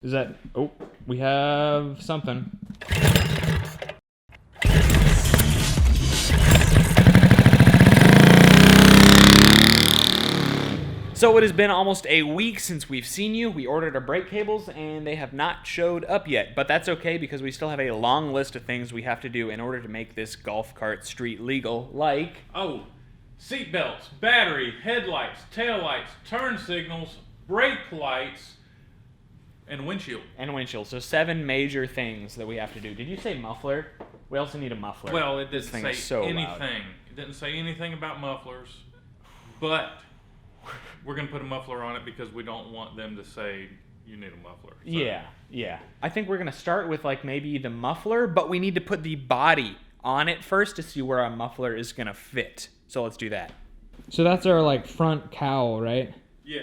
Is that... Oh, we have something. So it has been almost a week since we've seen you. We ordered our brake cables and they have not showed up yet. But that's okay because we still have a long list of things we have to do in order to make this golf cart street legal, like... Oh, seat belts, battery, headlights, taillights, turn signals, brake lights, and windshield. And windshield. So 7 major things that we have to do. Did you say muffler? We also need a muffler. Well, it didn't thing say is so anything. loud. It didn't say anything about mufflers, but we're going to put a muffler on it because we don't want them to say you need a muffler. So. Yeah. I think we're going to start with like maybe the muffler, but we need to put the body on it first to see where our muffler is going to fit. So let's do that. So that's our like front cowl, right? Yeah.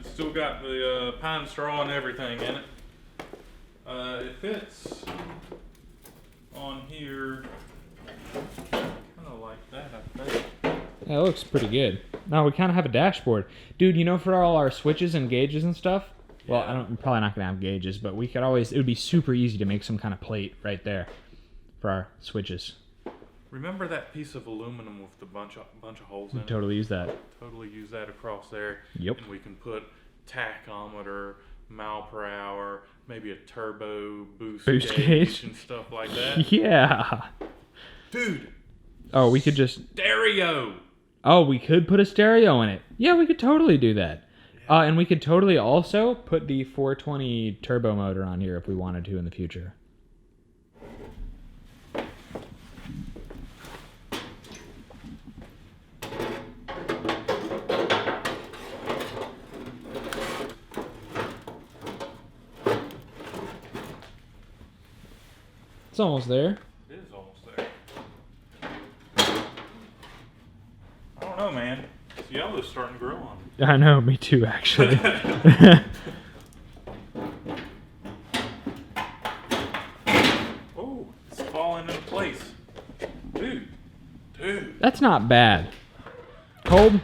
Still got the pine straw and everything in it. It fits on here kind of like that, I think. That looks pretty good. No, we kind of have a dashboard. Dude, you know, for all our switches and gauges and stuff, well, I'm probably not going to have gauges, but we could always, it would be super easy to make some kind of plate right there for our switches. Remember that piece of aluminum with the bunch of holes in it? Totally use that. Totally use that across there. Yep. And we can put tachometer, mile per hour, maybe a turbo boost gauge and stuff like that. Yeah. Dude. Oh, we could just... Stereo. Oh, we could put a stereo in it. Yeah, we could totally do that. Yeah. And we could totally also put the 420 turbo motor on here if we wanted to in the future. It's almost there. It is almost there. I don't know, man. This yellow's starting to grow on me. I know, me too, actually. Oh, it's falling into place. Dude. That's not bad. Cold?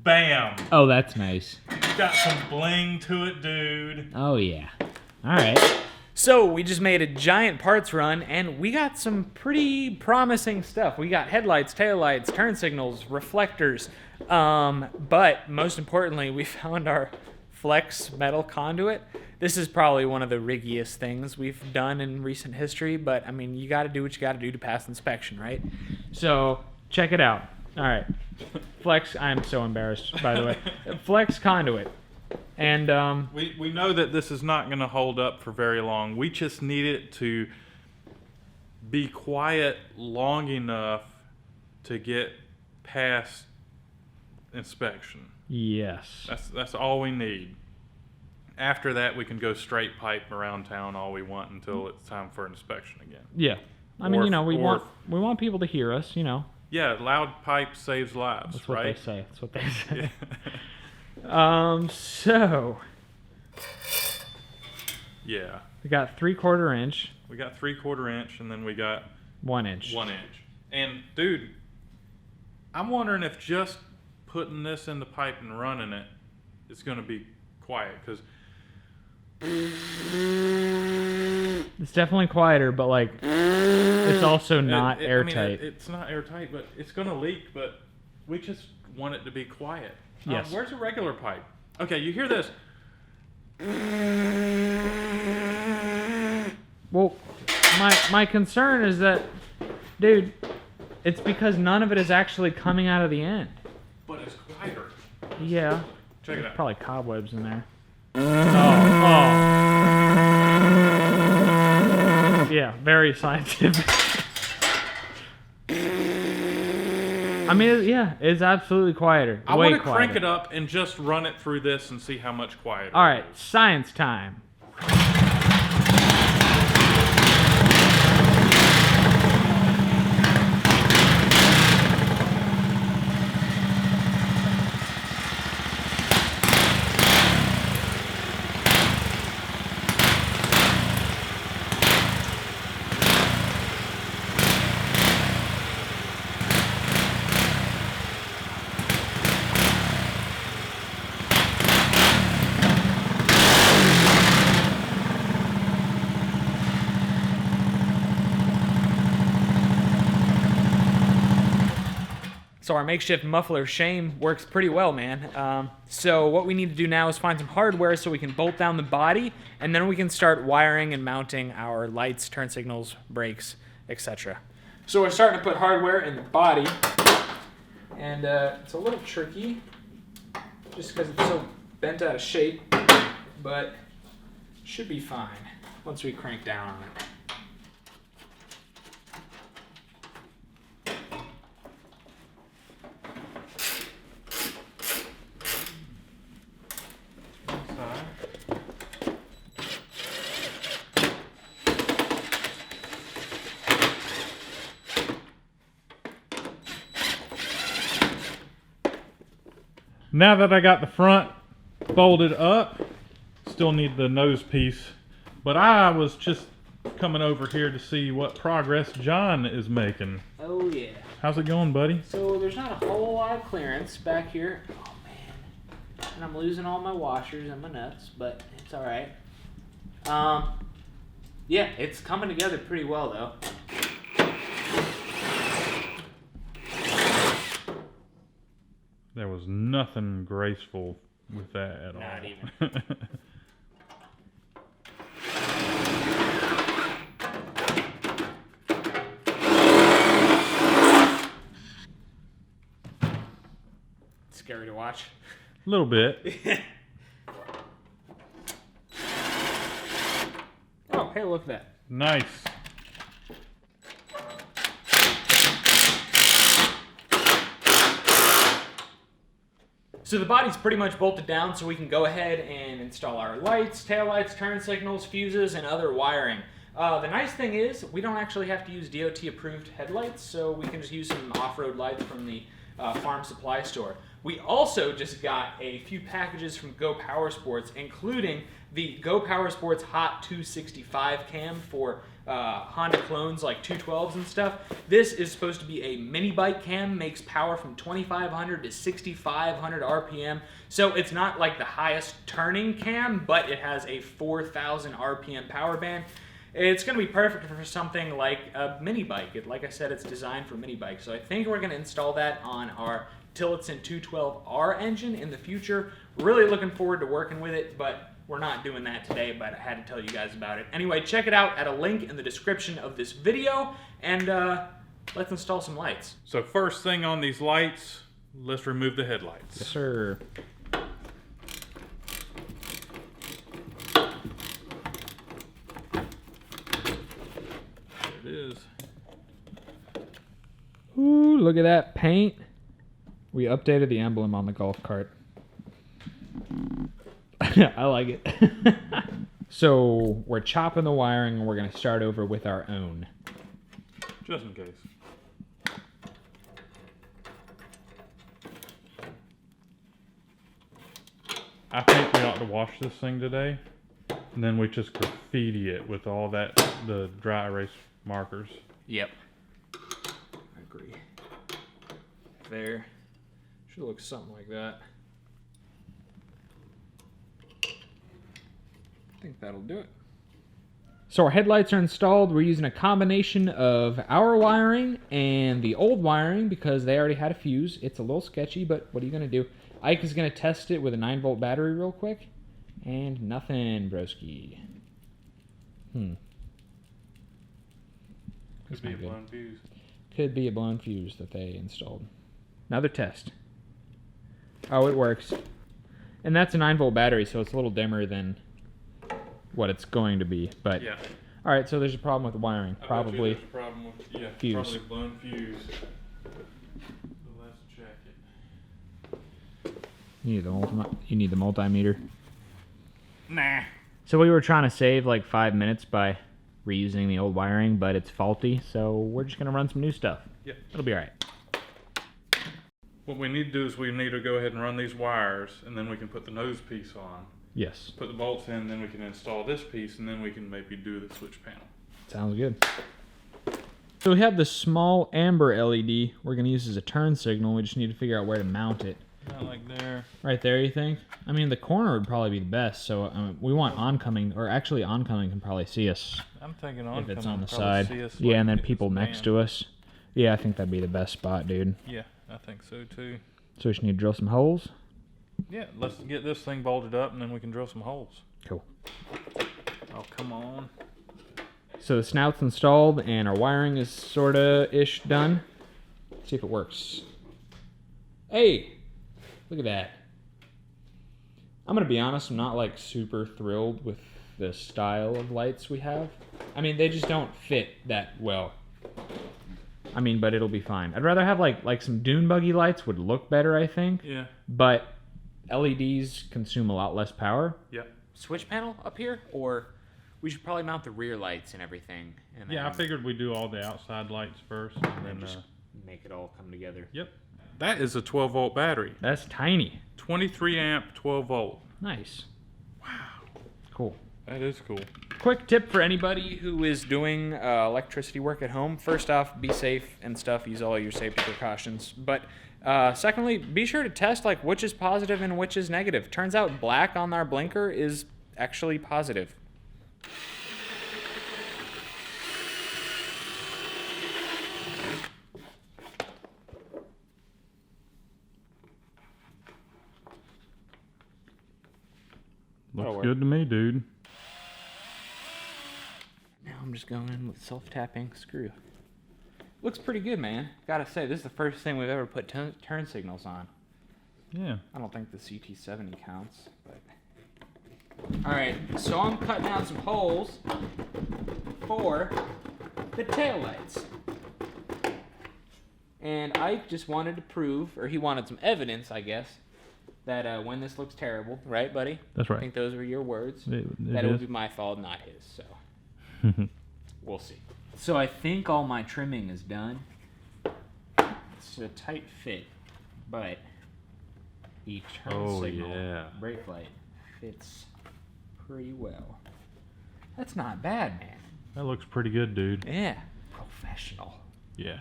Bam. Oh, that's nice. Got some bling to it, dude. Oh, yeah. All right. So we just made a giant parts run, and we got some pretty promising stuff. We got headlights, taillights, turn signals, reflectors. But most importantly, we found our flex metal conduit. This is probably one of the riggiest things we've done in recent history, but, I mean, you got to do what you got to do to pass inspection, right? So check it out. All right. Flex, I'm so embarrassed, by the way. Flex conduit. And we know that this is not going to hold up for very long. We just need it to be quiet long enough to get past inspection. yes. That's all we need. After that, we can go straight pipe around town all we want until it's time for inspection again. Yeah. I mean, Or- you know, we or- want people to hear us, you know. Yeah, loud pipe saves lives, That's what right? they say. That's what they say. Yeah. So Yeah. we got 3/4 inch, We got 3/4 inch, and then we got 1 inch. 1 inch. And dude, I'm wondering if just putting this in the pipe and running it is going to be quiet, because It's definitely quieter, but like it's also not airtight. it's not airtight, but it's going to leak. But we just want it to be quiet. Yes. Where's a regular pipe? Okay, you hear this? Well, my concern is that, dude, it's because none of it is actually coming out of the end. But it's quieter. Yeah. Check it There's out. probably cobwebs in there. Oh. Yeah, very scientific. I mean, yeah, it's absolutely quieter. I Way want to crank quieter. it up and just run it through this and see how much quieter. All right, science time. So our makeshift muffler shame works pretty well, man. So what we need to do now is find some hardware so we can bolt down the body, and then we can start wiring and mounting our lights, turn signals, brakes, etc. So we're starting to put hardware in the body, and it's a little tricky just because it's so bent out of shape, but should be fine once we crank down on it. Now that I got the front folded up, still need the nose piece, but I was just coming over here to see what progress John is making. Oh yeah. How's it going, buddy? So there's not a whole lot of clearance back here. Oh man. And I'm losing all my washers and my nuts, but it's all right. Yeah, it's coming together pretty well though. There was nothing graceful with that at all. Not even. Scary to watch. A little bit. Oh, hey, look at that. Nice. So the body's pretty much bolted down, so we can go ahead and install our lights, taillights, turn signals, fuses, and other wiring. The nice thing is we don't actually have to use DOT-approved headlights, so we can just use some off-road lights from the farm supply store. We also just got a few packages from Go Power Sports, including the Go Power Sports Hot 265 cam for Honda clones like 212s and stuff. This is supposed to be a mini bike cam, makes power from 2,500 to 6,500 RPM. So it's not like the highest turning cam, but it has a 4,000 RPM power band. It's going to be perfect for something like a mini bike. Like I said, it's designed for mini bikes. So I think we're going to install that on our Tillotson 212R engine in the future. Really looking forward to working with it, but we're not doing that today, but I had to tell you guys about it. Anyway, check it out at a link in the description of this video, and let's install some lights. So first thing on these lights, let's remove the headlights. Yes, sir. There it is. Ooh, look at that paint. We updated the emblem on the golf cart. I like it. So we're chopping the wiring and we're going to start over with our own. Just in case. I think we ought to wash this thing today, and then we just graffiti it with all that, the dry erase markers. Yep. I agree. There. Should look something like that. I think that'll do it. So our headlights are installed. We're using a combination of our wiring and the old wiring because they already had a fuse. It's a little sketchy, but what are you going to do? Ike is going to test it with a 9-volt battery real quick. And nothing, broski. Could be a blown fuse. Could be a blown fuse that they installed. Another test. Oh, it works. And that's a 9-volt battery, so it's a little dimmer than what it's going to be. But yeah. All right, so there's a problem with the wiring. Probably there's a problem with, fuse. Probably blown fuse. So let's check it. You need the multimeter. Nah. So we were trying to save like 5 minutes by reusing the old wiring, but it's faulty, so we're just gonna run some new stuff. Yep. It'll be all right. What we need to do is we need to go ahead and run these wires, and then we can put the nose piece on. Yes. Put the bolts in, then we can install this piece, and then we can maybe do the switch panel. Sounds good. So we have the small amber LED we're going to use as a turn signal. We just need to figure out where to mount it. Not like there. Right there, you think? I mean, the corner would probably be the best, so we want oncoming, or actually oncoming can probably see us. I'm thinking oncoming if it's on the probably side. see us Yeah, like and then in people this next band. to us. Yeah, I think that'd be the best spot, dude. Yeah. I think so too. So we just need to drill some holes. Yeah, let's get this thing bolted up and then we can drill some holes. Cool. Oh, come on. So the snout's installed and our wiring is sorta-ish done. Let's see if it works. Hey, look at that. I'm gonna be honest, I'm not like super thrilled with the style of lights we have. I mean, they just don't fit that well. I mean, but it'll be fine. I'd rather have like some dune buggy lights would look better, I think. Yeah. But LEDs consume a lot less power. Yep. Switch panel up here, or we should probably mount the rear lights and everything. And Yeah, I figured we'd do all the outside lights first and then just make it all come together. Yep. That is a 12-volt battery. That's tiny. 23 amp, 12 volt. Nice. Wow. Cool. That is cool. Quick tip for anybody who is doing electricity work at home. First off, be safe and stuff. Use all your safety precautions. But secondly, be sure to test like which is positive and which is negative. Turns out black on our blinker is actually positive. Looks good to me, dude. Now I'm just going in with self-tapping screw. Looks pretty good, man. Gotta say, this is the first thing we've ever put turn signals on. Yeah. I don't think the CT70 counts, but... Alright, so I'm cutting out some holes for the taillights. And Ike just wanted to prove, or he wanted some evidence, I guess, that when this looks terrible, right, buddy? That's I right. think those were your words. It that it is. would be my fault, not his, so... We'll see. So I think all my trimming is done. It's a tight fit, but the turn signal brake light fits pretty well. That's not bad, man. That looks pretty good, dude. Yeah, professional. Yeah.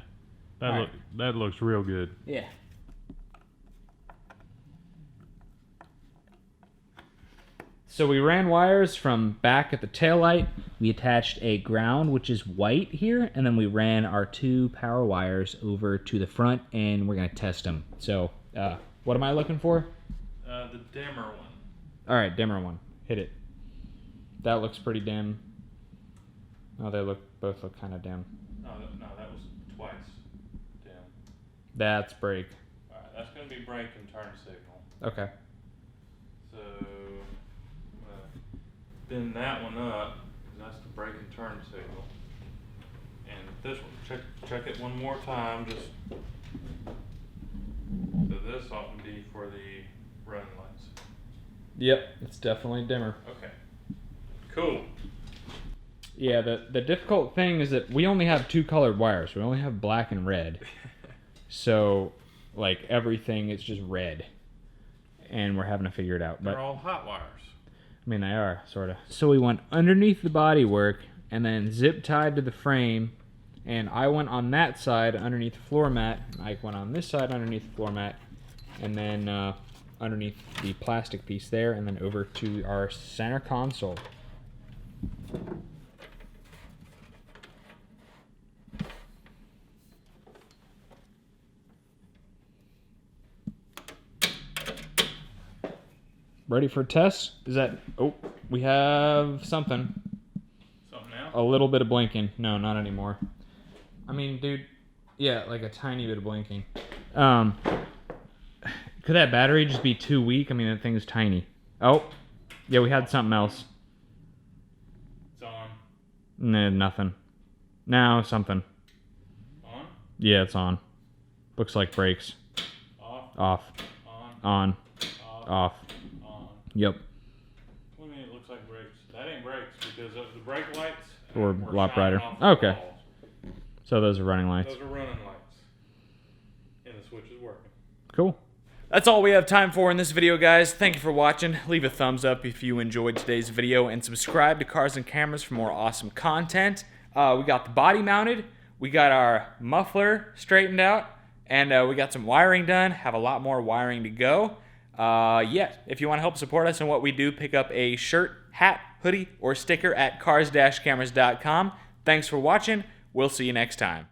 That looks real good. Yeah. So we ran wires from back at the taillight. We attached a ground, which is white here, and then we ran our 2 power wires over to the front, and we're going to test them. So, what am I looking for? The dimmer one. All right, dimmer one. Hit it. That looks pretty dim. Oh, they both look kind of dim. No, that was twice dim. That's brake. All right, that's going to be brake and turn signal. Okay. So, bend that one up, because that's the brake and turn signal. And this one, check it one more time, just, so this ought to be for the running lights. Yep, it's definitely dimmer. Okay, cool. Yeah, the difficult thing is that we only have 2 colored wires. We only have black and red. So, like, everything is just red. And we're having to figure it out. They're all hot wires. I mean, they are, sort of. So we went underneath the bodywork and then zip tied to the frame. And I went on that side underneath the floor mat. Ike went on this side underneath the floor mat. And then underneath the plastic piece there. And then over to our center console. Ready for a test? Is that... Oh, we have something. Something now? A little bit of blinking. No, not anymore. I mean, dude... Yeah, like a tiny bit of blinking. Could that battery just be too weak? I mean, that thing is tiny. Oh. Yeah, we had something else. It's on. Nah, nothing. Now, something. On? Yeah, it's on. Looks like brakes. Off? Off. On? On. Off. Yep. What do you mean it looks like brakes? That ain't brakes because of the brake lights Or were lot shining brighter. off the Okay. walls. So those are running lights. Those are running lights. And the switch is working. Cool. That's all we have time for in this video, guys. Thank you for watching. Leave a thumbs up if you enjoyed today's video and subscribe to Cars and Cameras for more awesome content. We got the body mounted. We got our muffler straightened out. And we got some wiring done. Have a lot more wiring to go. Yeah, if you want to help support us in what we do, pick up a shirt, hat, hoodie, or sticker at cars-cameras.com. Thanks for watching. We'll see you next time.